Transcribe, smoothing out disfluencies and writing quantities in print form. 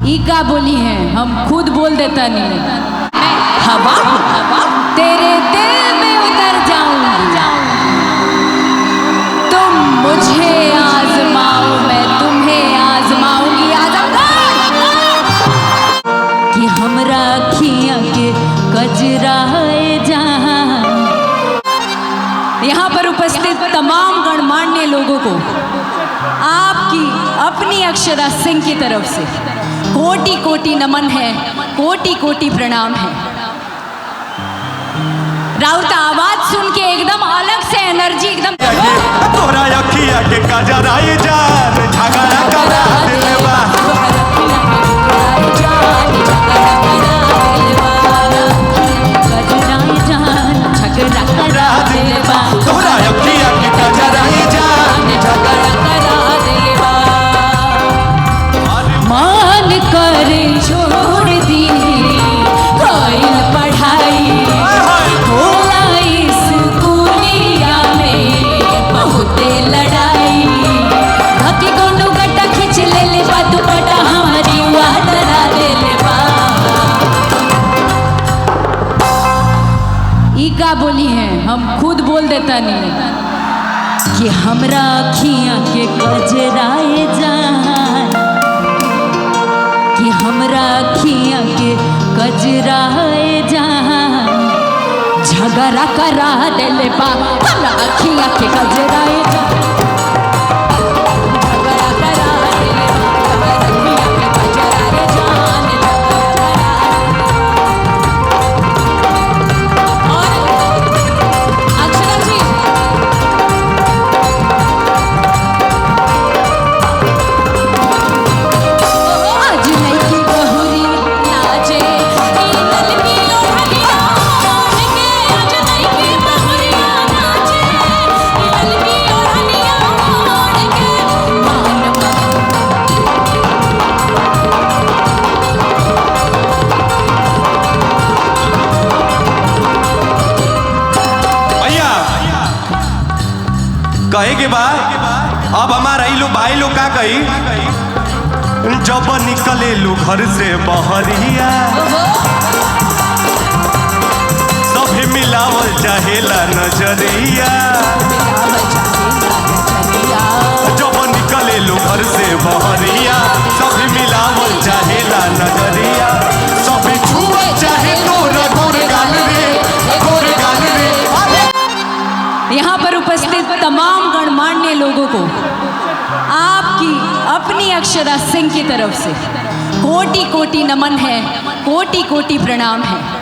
ई का बोली है, हम खुद बोल देता नहीं। हवा तेरे दिल में उतर जाऊंगी, तुम मुझे आजमाओ मैं तुम्हें आजमाऊंगी। कि हमरा अखियां के कजराए जहां। यहाँ पर उपस्थित तमाम गणमान्य लोगों को आपकी अपनी अक्षरा सिंह की तरफ से कोटि कोटि नमन है, कोटि कोटि प्रणाम है। राउत आवाज सुन के एकदम अलग से एनर्जी एकदम तोरा अखिया के कजराए जान झगड़ा करा दिलवा। तोरा अखिया के कजराए जान झगड़ा करा दिलवा। मान कर छोड़ दी कोई पढ़ाई, होला स्कूलिया में बहुत लड़ाई। धकी कोनो गट्टा खींच ले ले बा दुपट्टा हमारी वाडरा दे ले बा। ई का बोली है, हम खुद बोल देता नहीं। कि हमरा अखियां के कजराए जान, कि हमरा अखियां के कजराए जान झगड़ा करा देले बा। हमरा अखियां के कजराए जान झगड़ा करा देले बा। हमरा अखियां के कजराए जान और अक्षरा जी कहे के बाद अब हमारा भाई लोग का कही, जब निकले लो घर से बहरिया सभी मिलावल चाहेला नजरिया। जब निकले लो घर से बहरिया सभी मिलावल चाहेला नजरिया। सभी छुए चाहे तोरा गोर गाल रे, गोर गाल रे। यहाँ पर उपस्थित तमाम गणमान्य लोगों को आपकी अपनी अक्षरा सिंह की तरफ से कोटि कोटि नमन है, कोटि कोटि प्रणाम है।